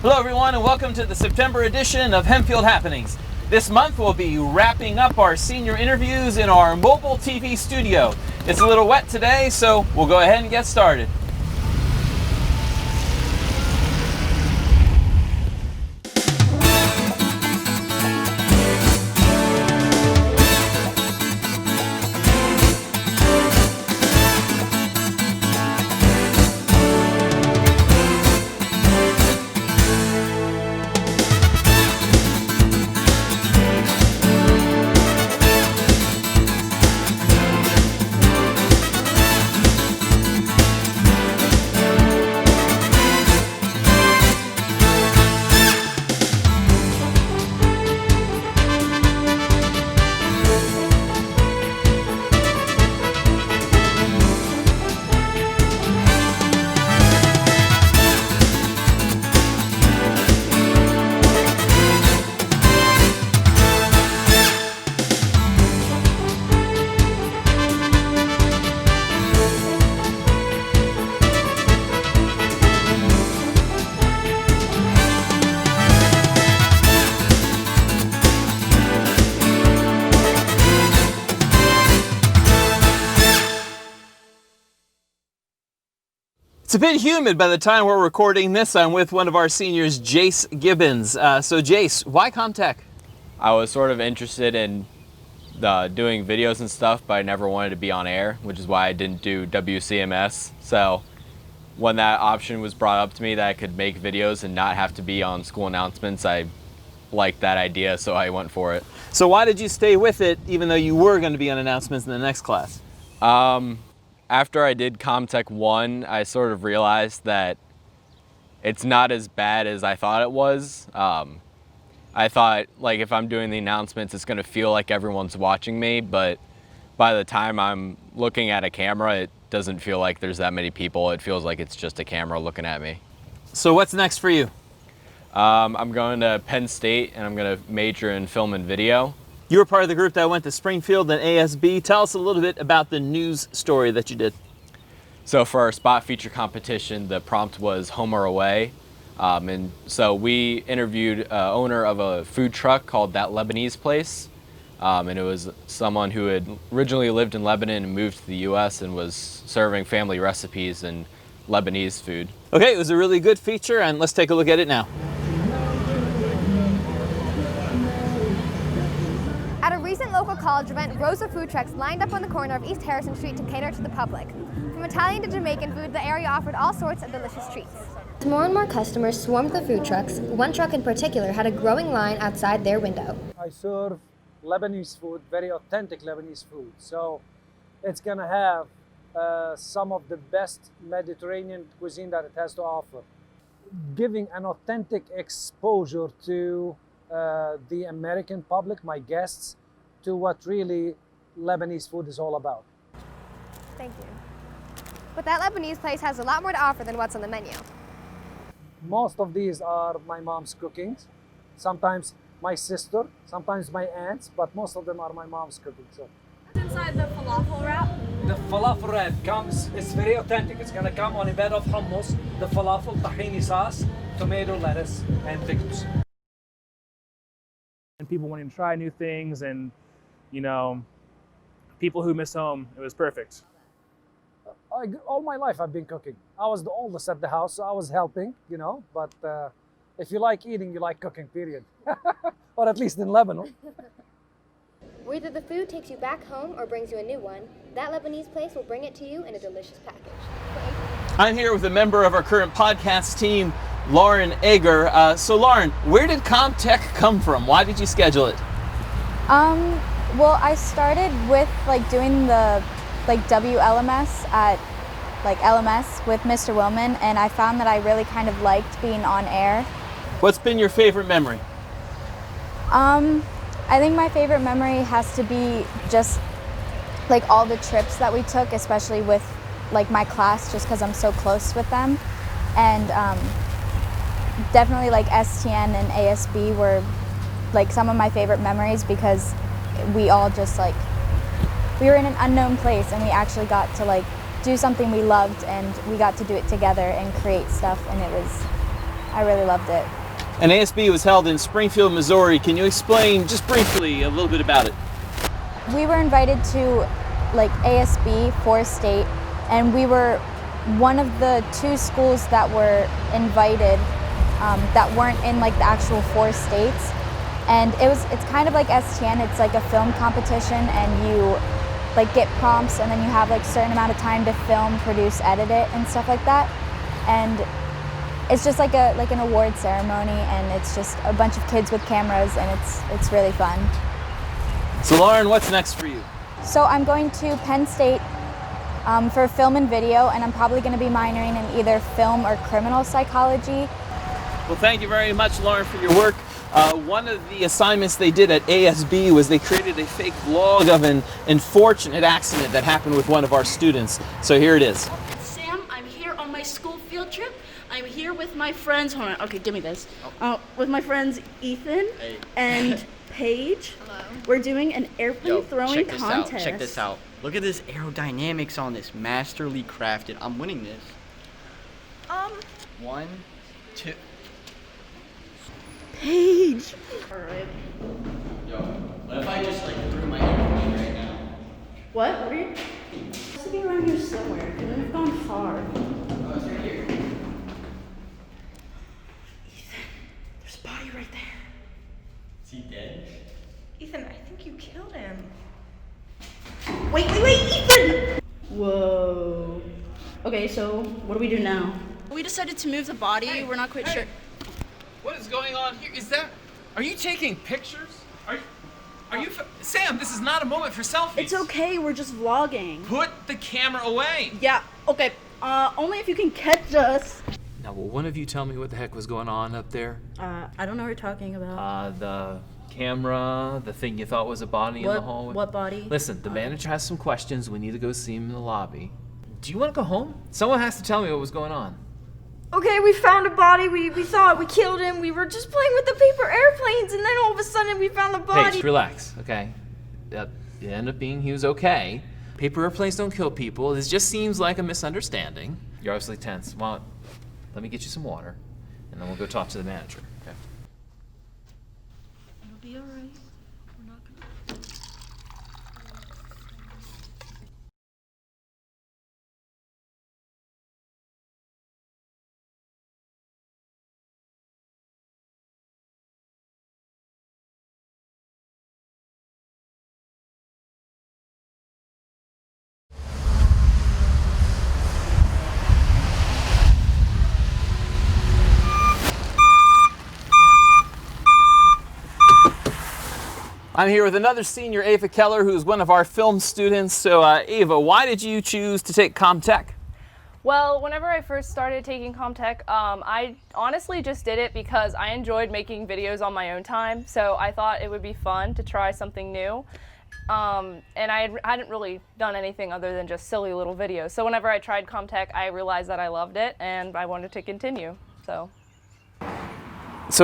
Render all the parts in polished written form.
Hello everyone and welcome to the September edition of Hempfield Happenings. This month we'll be wrapping up our senior interviews in our mobile TV studio. It's a little wet today, so we'll go ahead and get started. It's a bit humid by the time we're recording this. I'm with one of our seniors, JASE Gibbons. So JASE, why Comtech? I was sort of interested in doing videos and stuff, but I never wanted to be on air, which is why I didn't do WCMS. So when that option was brought up to me that I could make videos and not have to be on school announcements, I liked that idea, so I went for it. So why did you stay with it even though you were going to be on announcements in the next class? After I did Comtech 1, I sort of realized that it's not as bad as I thought it was. I thought, like, if I'm doing the announcements, it's going to feel like everyone's watching me, but by the time I'm looking at a camera, it doesn't feel like there's that many people. It feels like it's just a camera looking at me. So what's next for you? I'm going to Penn State, and I'm going to major in film and video. You were part of the group that went to Springfield and ASB. Tell us a little bit about the news story that you did. So for our spot feature competition, the prompt was home or away. And so we interviewed owner of a food truck called That Lebanese Place. And it was someone who had originally lived in Lebanon and moved to the US and was serving family recipes and Lebanese food. Okay, it was a really good feature, and let's take a look at it now. At a recent local college event, rows of food trucks lined up on the corner of East Harrison Street to cater to the public. From Italian to Jamaican food, the area offered all sorts of delicious treats. As more and more customers swarmed the food trucks, one truck in particular had a growing line outside their window. I serve Lebanese food, very authentic Lebanese food. So it's gonna have some of the best Mediterranean cuisine that it has to offer. Giving an authentic exposure to the American public, my guests, to what really Lebanese food is all about. Thank you. But That Lebanese Place has a lot more to offer than what's on the menu. Most of these are my mom's cookings. Sometimes my sister, sometimes my aunts, but most of them are my mom's cooking. So. Inside the falafel wrap? The falafel wrap comes, it's very authentic. It's gonna come on a bed of hummus, the falafel, tahini sauce, tomato, lettuce, and pickles. And people wanting to try new things, and you know, people who miss home. It was perfect. All my life I've been cooking. I was the oldest at the house, so I was helping, you know, but if you like eating, you like cooking, period. Or at least in Lebanon. Whether the food takes you back home or brings you a new one, That Lebanese Place will bring it to you in a delicious package. I'm here with a member of our current podcast team, Lauren Egger. So Lauren, where did Comtech come from? Why did you schedule it? Well, I started with doing the WLMS at LMS with Mr. Willman, and I found that I really kind of liked being on air. What's been your favorite memory? I think my favorite memory has to be just all the trips that we took, especially with my class, just because I'm so close with them. And definitely STN and ASB were some of my favorite memories, because we all just we were in an unknown place, and we actually got to do something we loved, and we got to do it together and create stuff, and I really loved it. And ASB was held in Springfield, Missouri. Can you explain just briefly a little bit about it? We were invited to like ASB for state, and we were one of the 2 schools that were invited that weren't in like the actual 4 states. And it's kind of like STN. It's like a film competition, and you like get prompts, and then you have like a certain amount of time to film, produce, edit it, and stuff like that. And it's just like an award ceremony, and it's just a bunch of kids with cameras, and it's really fun. So Lauren, what's next for you? So I'm going to Penn State for film and video, and I'm probably going to be minoring in either film or criminal psychology. Well, thank you very much, Lauren, for your work. One of the assignments they did at ASB was they created a fake vlog of an unfortunate accident that happened with one of our students. So here it is. Sam, I'm here on my school field trip. I'm here with my friends. Hold on. Okay, give me this. With my friends Ethan and Paige. Hello. We're doing an airplane throwing check contest. Check this out. Look at this aerodynamics on this. Masterly crafted. I'm winning this. 1, 2. Paige. All right. Yo, what if I just like threw my airplane right now? What? What are you? It has to be around here somewhere. Because we've gone far. Oh, it's right here. Ethan, there's a body right there. Is he dead? Ethan, I think you killed him. Wait, Ethan! Whoa. Okay, so what do we do now? We decided to move the body. We're not quite sure. What is going on here? Are you taking pictures? Are you, Sam, this is not a moment for selfies. It's okay, we're just vlogging. Put the camera away. Yeah, okay. Only if you can catch us. Now, will one of you tell me what the heck was going on up there? I don't know what you're talking about. The camera, the thing you thought was a body in the hallway. What body? Listen, the manager has some questions. We need to go see him in the lobby. Do you want to go home? Someone has to tell me what was going on. Okay, we found a body. We saw it. We killed him. We were just playing with the paper airplanes, and then all of a sudden we found the body. Paige, relax, okay? It ended up being he was okay. Paper airplanes don't kill people. This just seems like a misunderstanding. You're obviously tense. Well, let me get you some water, and then we'll go talk to the manager. Okay? It'll be all right. We're not gonna... I'm here with another senior, Ava Keller, who's one of our film students. So, Ava, why did you choose to take CommTech? Well, whenever I first started taking CommTech, I honestly just did it because I enjoyed making videos on my own time. So I thought it would be fun to try something new. And I hadn't really done anything other than just silly little videos. So whenever I tried CommTech, I realized that I loved it and I wanted to continue. So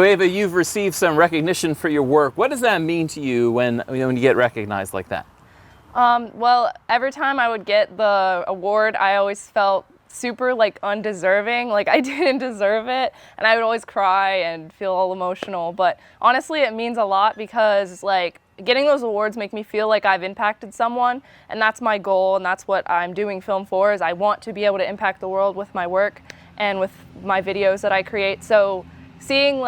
Ava, you've received some recognition for your work. What does that mean to you when you get recognized like that? Well, every time I would get the award, I always felt super undeserving, like I didn't deserve it, and I would always cry and feel all emotional. But honestly, it means a lot because getting those awards make me feel like I've impacted someone, and that's my goal, and that's what I'm doing film for, is I want to be able to impact the world with my work and with my videos that I create. So seeing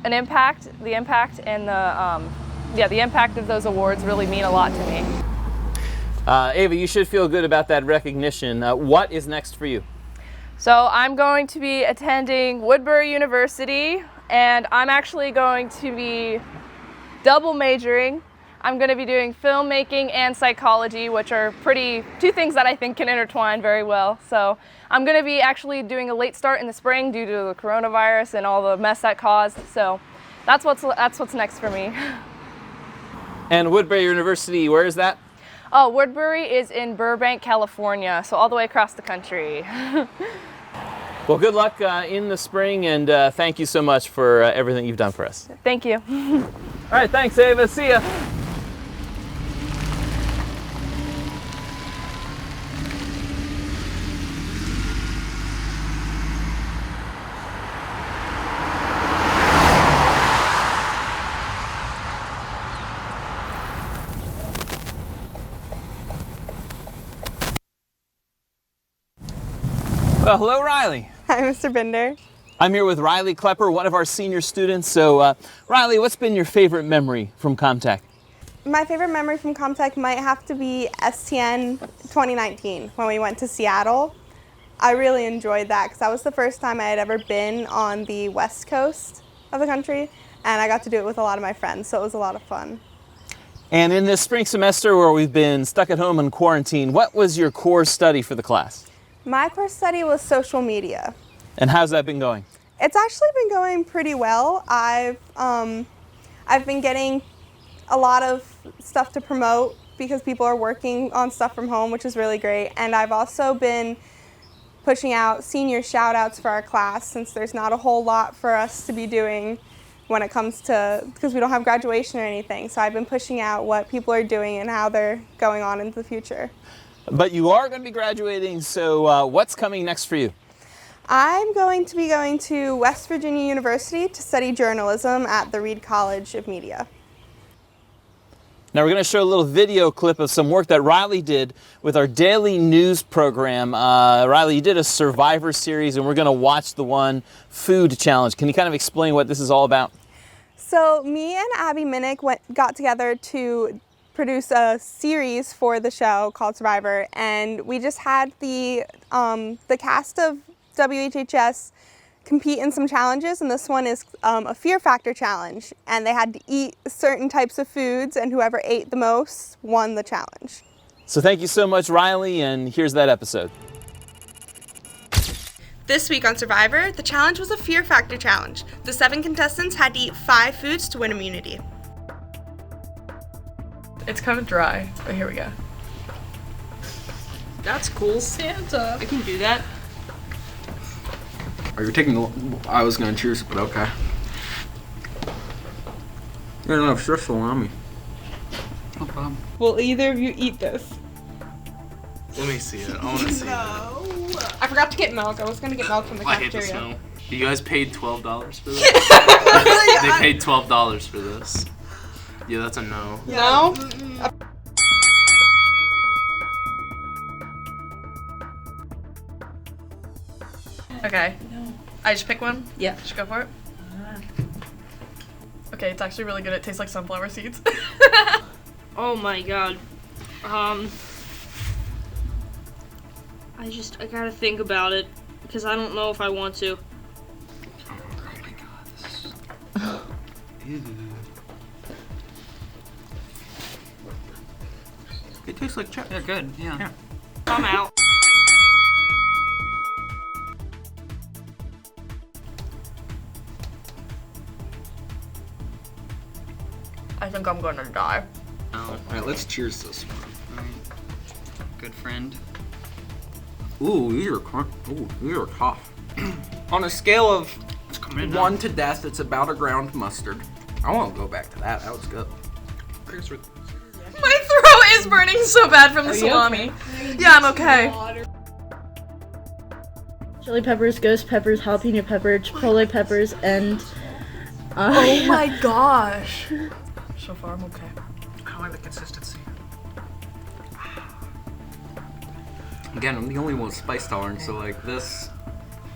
an impact, the impact and the impact of those awards really mean a lot to me. Ava, you should feel good about that recognition. What is next for you? So I'm going to be attending Woodbury University, and I'm actually going to be double majoring. I'm going to be doing filmmaking and psychology, which are two things that I think can intertwine very well. So I'm going to be actually doing a late start in the spring due to the coronavirus and all the mess that caused. So that's what's next for me. And Woodbury University, where is that? Oh, Woodbury is in Burbank, California, so all the way across the country. Well, good luck in the spring, and thank you so much for everything you've done for us. Thank you. All right, thanks, Ava. See ya. Well, hello, Riley. Hi, Mr. Binder. I'm here with Riley Klepper, one of our senior students. So, Riley, what's been your favorite memory from ComTech? My favorite memory from ComTech might have to be STN 2019 when we went to Seattle. I really enjoyed that because that was the first time I had ever been on the west coast of the country, and I got to do it with a lot of my friends, so it was a lot of fun. And in this spring semester where we've been stuck at home in quarantine, what was your core study for the class? My core study was social media. And how's that been going? It's actually been going pretty well. I've been getting a lot of stuff to promote because people are working on stuff from home, which is really great. And I've also been pushing out senior shout outs for our class since there's not a whole lot for us to be doing when it comes to, because we don't have graduation or anything. So I've been pushing out what people are doing and how they're going on into the future. But you are going to be graduating, so what's coming next for you? I'm going to be going to West Virginia University to study journalism at the Reed College of Media. Now we're going to show a little video clip of some work that Riley did with our daily news program. Riley, you did a Survivor series, and we're going to watch the one Food Challenge. Can you kind of explain what this is all about? So me and Abby Minnick got together to produce a series for the show called Survivor, and we just had the cast of WHHS compete in some challenges, and this one is a fear factor challenge, and they had to eat certain types of foods, and whoever ate the most won the challenge. So thank you so much, Riley, and here's that episode. This week on Survivor, the challenge was a fear factor challenge. The 7 contestants had to eat 5 foods to win immunity. It's kind of dry, but here we go. That's cool. Santa. I can do that. Are you taking the... I was gonna choose, but okay. You got enough Swiss salami. No problem. Will either of you eat this? Let me see it. I want to see it. I forgot to get milk. I was going to get milk from the I hate the cafeteria. smell. You guys paid $12 for this? They paid $12 for this. Yeah, that's a no. No? Okay. I just pick one? Yeah. Just go for it? Okay, it's actually really good. It tastes like sunflower seeds. Oh my god. I gotta think about it because I don't know if I want to. Oh my god, this is... Ew. It tastes like chips. Yeah, good. Yeah. I'm out. I think I'm gonna die. Alright, let's cheers this one. Good friend. Ooh, these are tough. On a scale of 1 to death, it's about a ground mustard. I won't go back to that. That was good. My throat is burning so bad from the salami. Okay? Yeah, I'm okay. Chili peppers, ghost peppers, jalapeno pepper, chipotle peppers, and... oh my gosh. So far, I'm okay. I like the consistency. Again, I'm the only one with spice tolerance, so like this,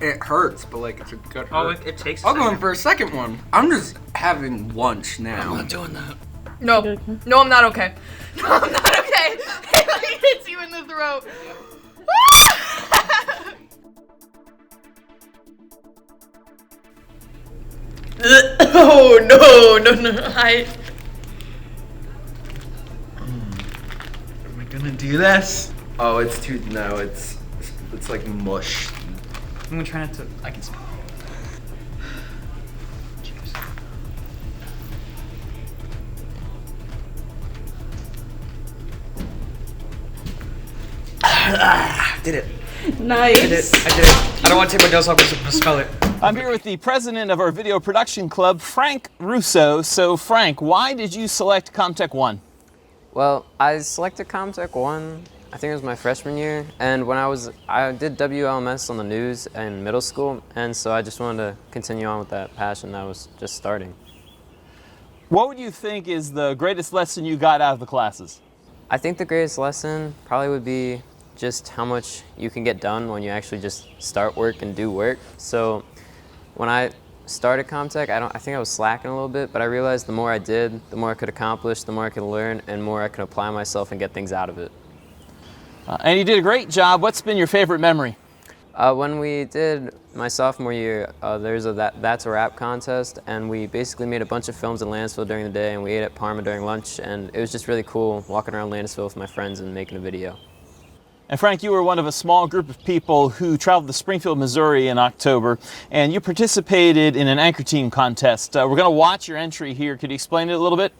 it hurts, but like it's a good hurt. Oh, it takes. I'll go in for a second one. I'm just having lunch now. I'm not doing that. No, no, I'm not okay. No, I'm not okay. It like hits you in the throat. Oh no! Am I gonna do this? Oh, it's too. No, it's like mush. I'm gonna try not to. I can smell. Cheers. Did it. Nice. I did it. I don't want to take my nose off because I smell it. I'm here with the president of our video production club, Frank Russo. So Frank, why did you select ComTech 1? Well, I selected ComTech 1, I think it was my freshman year, and when I did WLMS on the news in middle school, and so I just wanted to continue on with that passion that was just starting. What would you think is the greatest lesson you got out of the classes? I think the greatest lesson probably would be just how much you can get done when you actually just start work and do work. So when I started Comtech, I think I was slacking a little bit, but I realized the more I did, the more I could accomplish, the more I could learn, and more I could apply myself and get things out of it. And you did a great job. What's been your favorite memory? When we did my sophomore year, there's a That's a Wrap contest, and we basically made a bunch of films in Landisville during the day, and we ate at Parma during lunch, and it was just really cool walking around Landisville with my friends and making a video. And Frank, you were one of a small group of people who traveled to Springfield, Missouri in October, and you participated in an Anchor Team contest. We're going to watch your entry here. Could you explain it a little bit?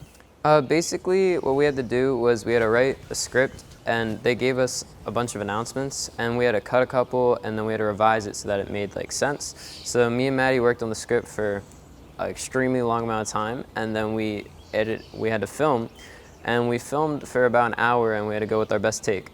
Basically, what we had to do was we had to write a script, and they gave us a bunch of announcements, and we had to cut a couple, and then we had to revise it so that it made sense. So me and Maddie worked on the script for an extremely long amount of time, and then we had to film, and we filmed for about an hour, and we had to go with our best take.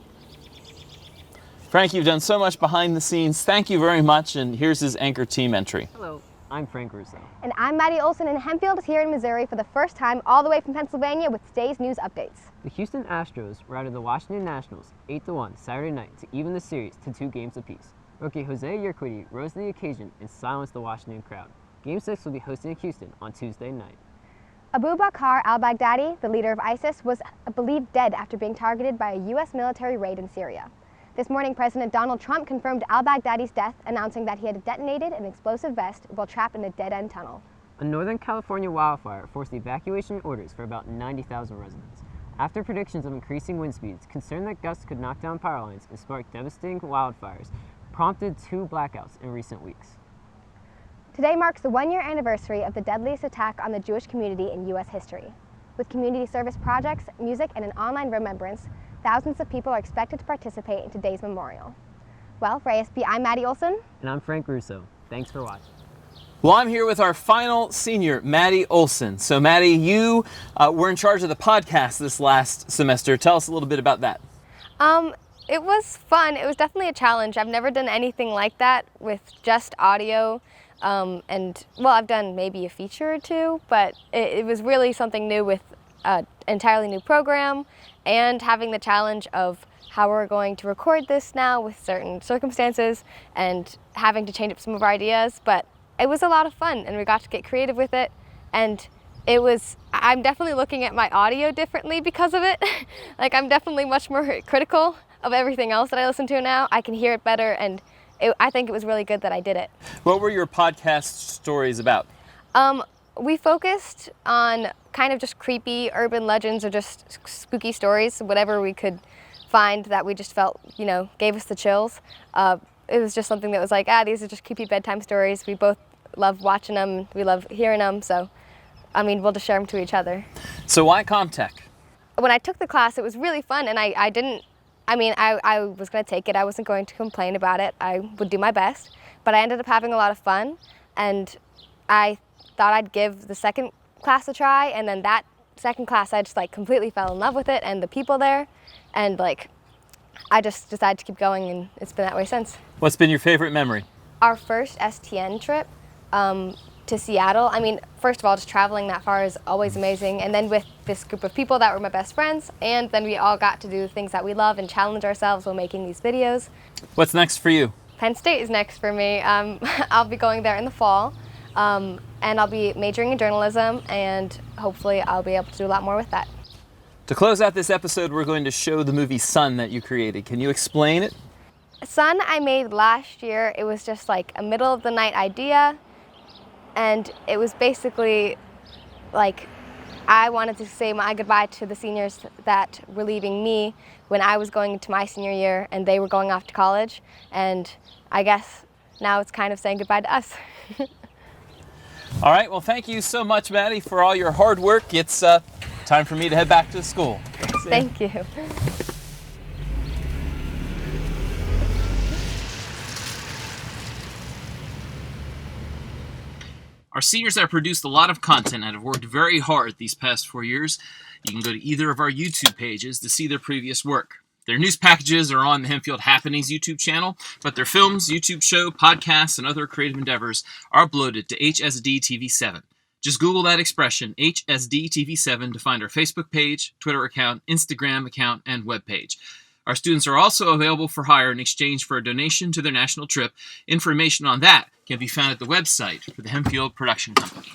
Frank, you've done so much behind the scenes. Thank you very much, and here's his Anchor Team entry. Hello, I'm Frank Russo. And I'm Maddie Olson, and Hempfield is here in Missouri for the first time all the way from Pennsylvania with today's news updates. The Houston Astros routed the Washington Nationals 8-1 Saturday night to even the series to 2 games apiece. Rookie Jose Urquidy rose to the occasion and silenced the Washington crowd. Game 6 will be hosted in Houston on Tuesday night. Abu Bakr al-Baghdadi, the leader of ISIS, was believed dead after being targeted by a U.S. military raid in Syria. This morning, President Donald Trump confirmed al-Baghdadi's death, announcing that he had detonated an explosive vest while trapped in a dead-end tunnel. A Northern California wildfire forced evacuation orders for about 90,000 residents. After predictions of increasing wind speeds, concern that gusts could knock down power lines and spark devastating wildfires prompted 2 blackouts in recent weeks. Today marks the 1-year anniversary of the deadliest attack on the Jewish community in U.S. history. With community service projects, music, and an online remembrance, thousands of people are expected to participate in today's memorial. Well, for ASB, I'm Maddie Olson. And I'm Frank Russo. Thanks for watching. Well, I'm here with our final senior, Maddie Olson. So, Maddie, you were in charge of the podcast this last semester. Tell us a little bit about that. It was fun. It was definitely a challenge. I've never done anything like that with just audio. And, well, I've done maybe a feature or 2, but it was really something new with an entirely new program and having the challenge of how we're going to record this now with certain circumstances and having to change up some of our ideas. But it was a lot of fun, and we got to get creative with it, and I'm definitely looking at my audio differently because of it. I'm definitely much more critical of everything else that I listen to now. I can hear it better, and I think it was really good that I did it. What were your podcast stories about? We focused on kind of just creepy urban legends or just spooky stories, whatever we could find that we just felt, gave us the chills. It was just something that was these are just creepy bedtime stories. We both love watching them. We love hearing them. So, we'll just share them to each other. So why Comtech? When I took the class, it was really fun, and I was going to take it. I wasn't going to complain about it. I would do my best, but I ended up having a lot of fun, and I thought I'd give the second class a try, and then that second class I just completely fell in love with it and the people there, and I just decided to keep going, and it's been that way since. What's been your favorite memory? Our first STN trip to Seattle. First of all, just traveling that far is always amazing, and then with this group of people that were my best friends, and then we all got to do the things that we love and challenge ourselves while making these videos. What's next for you? Penn State is next for me. I'll be going there in the fall, and I'll be majoring in journalism, and hopefully I'll be able to do a lot more with that. To close out this episode, we're going to show the movie Sun that you created. Can you explain it? Sun I made last year. It was just a middle of the night idea, and it was basically I wanted to say my goodbye to the seniors that were leaving me when I was going into my senior year and they were going off to college, and I guess now it's kind of saying goodbye to us. All right, well, thank you so much, Maddie, for all your hard work. It's time for me to head back to school. Thank you. Our seniors have produced a lot of content and have worked very hard these past 4 years. You can go to either of our YouTube pages to see their previous work. Their news packages are on the Hempfield Happenings YouTube channel, but their films, YouTube show, podcasts, and other creative endeavors are uploaded to HSD TV7. Just Google that expression, HSD TV7, to find our Facebook page, Twitter account, Instagram account, and webpage. Our students are also available for hire in exchange for a donation to their national trip. Information on that can be found at the website for the Hempfield Production Company.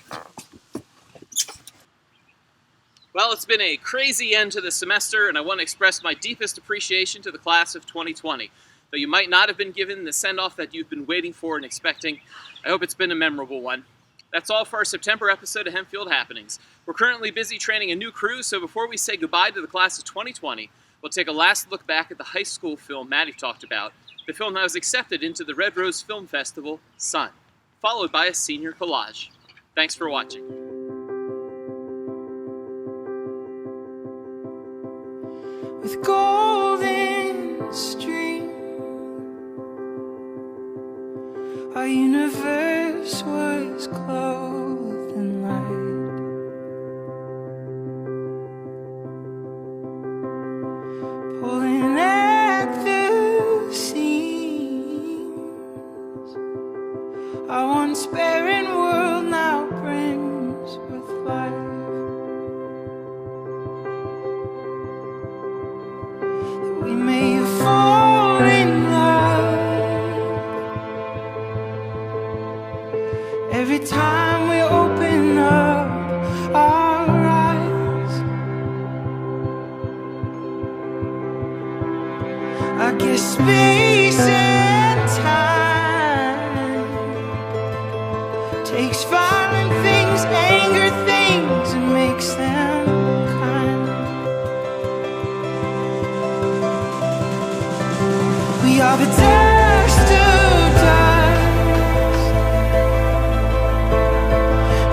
Well, it's been a crazy end to the semester, and I want to express my deepest appreciation to the class of 2020. Though you might not have been given the send-off that you've been waiting for and expecting, I hope it's been a memorable one. That's all for our September episode of Hempfield Happenings. We're currently busy training a new crew, so before we say goodbye to the class of 2020, we'll take a last look back at the high school film Maddie talked about, the film that was accepted into the Red Rose Film Festival, Sun, followed by a senior collage. Thanks for watching. With golden stream, our universe was clothed in light. Pulling at the seams, our once barren world now brims with life. That we may fall in love every time we open up our eyes. I guess space and time takes violent things, anger things, and makes them kind. We are the dust of dust.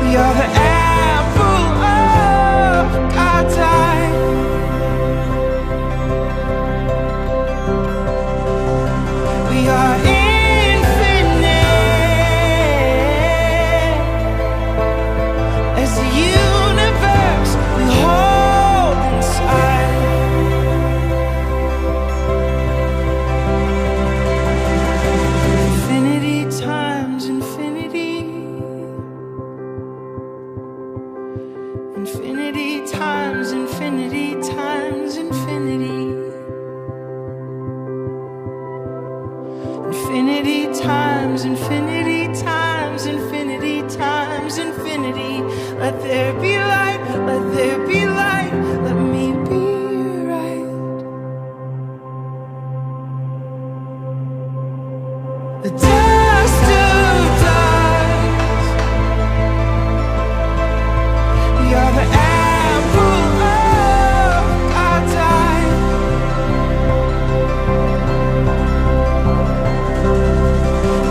We are the apple of God's eye. We are infinite as the universe we hold inside. Infinity times infinity. Infinity times infinity times infinity. Infinity times infinity times infinity times infinity. Let there be light, let there be light, let me be right. The dust of dust. We are the apple of God's eye.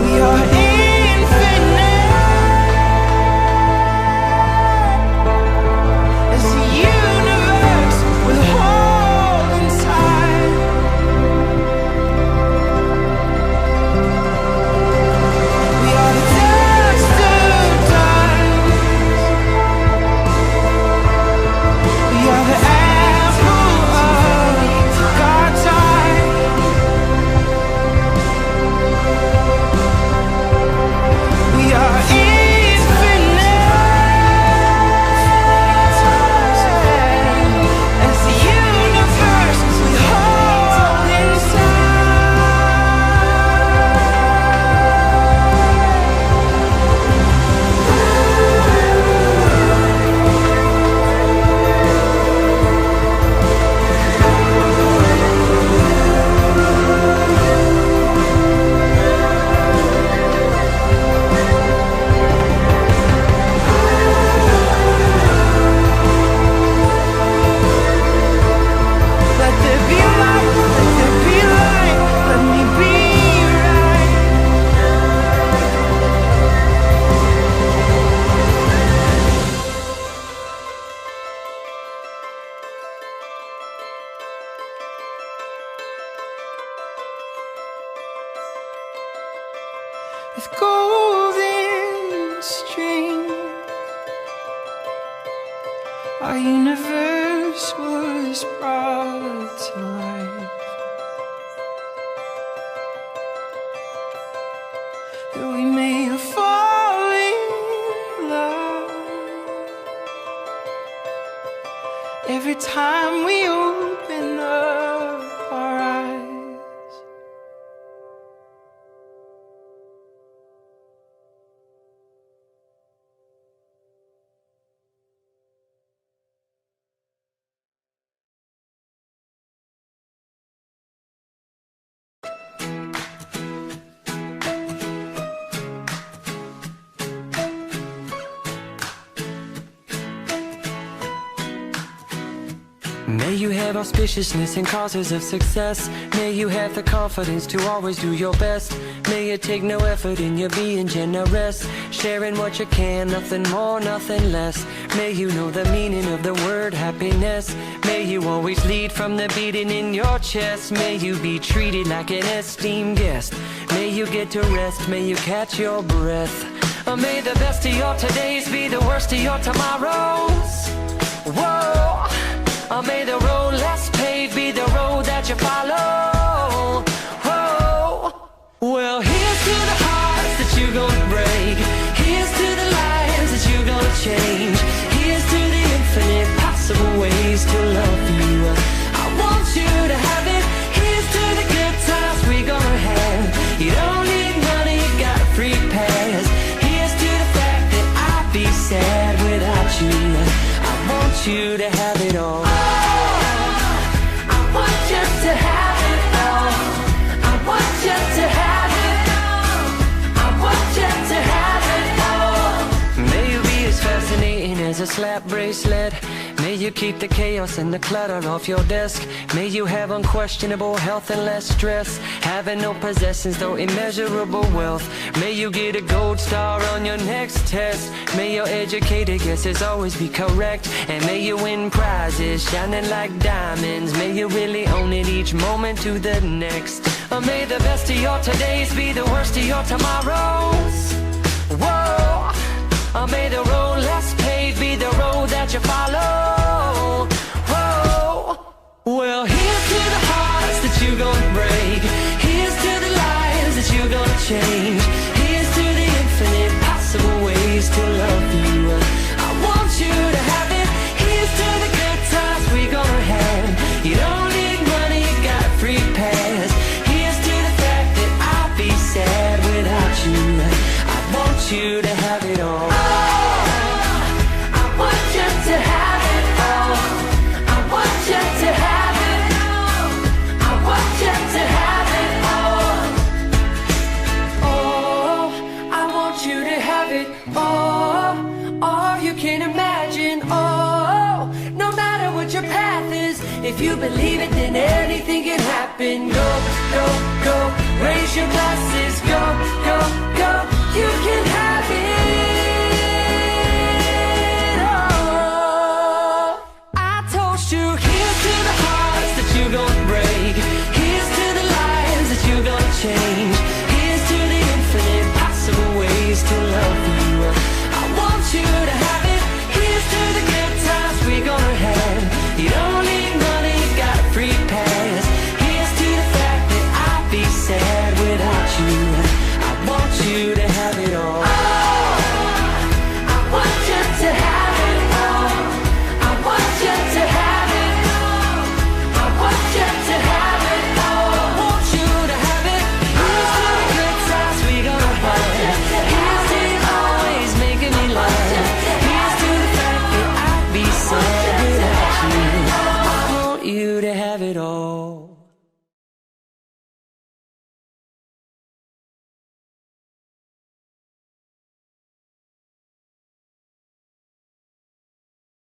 We are infinite as the universe will hold inside. We are the dust of dust. We are the apple of God's eye. We are infinite as the universe we hold Let there be light, let there be light, let me be right. With golden string, our universe was brought to life. That we may fall in love every time we open up our eyes. May you have auspiciousness and causes of success. May you have the confidence to always do your best. May you take no effort in your being generous, sharing what you can, nothing more, nothing less. May you know the meaning of the word happiness. May you always lead from the beating in your chest. May you be treated like an esteemed guest. May you get to rest, may you catch your breath. May the best of your todays be the worst of your tomorrows. Whoa. May the road less paved be the road that you follow. Whoa. Well, here's to the hearts that you're gonna break. Here's to the lives that you're gonna change. Here's to the infinite possible ways to love you. I want you to have it. Here's to the good times we're gonna have. You don't need money, you got a free pass. Here's to the fact that I'd be sad without you. I want you to have it all. To have it all. I want you to have it all. I want you to have it all. May you be as fascinating as a slap bracelet. May you keep the chaos and the clutter off your desk. May you have unquestionable health and less stress. Having no possessions though immeasurable wealth. May you get a gold star on your next test. May your educated guesses always be correct. And may you win prizes shining like diamonds. May you really own it each moment to the next. May the best of your todays be the worst of your tomorrows. Whoa. May the road less paved be the road that you follow. Whoa. Well, here's to the hearts that you're gonna break. Here's to the lives that you're gonna change. Here's to the infinite possible ways to love you. I want you to have it. Here's to the good times we're gonna have. You don't need money, you got a free pass. Here's to the fact that I'll be sad without you. I want you to have it all. To have it all. I want you to have it all. I want you to have it all. Oh, I want you to have it all. All you can imagine. Oh, no matter what your path is, if you believe it, then anything can happen. Go, go, go. Raise your glasses. Go, go, go. You can have it.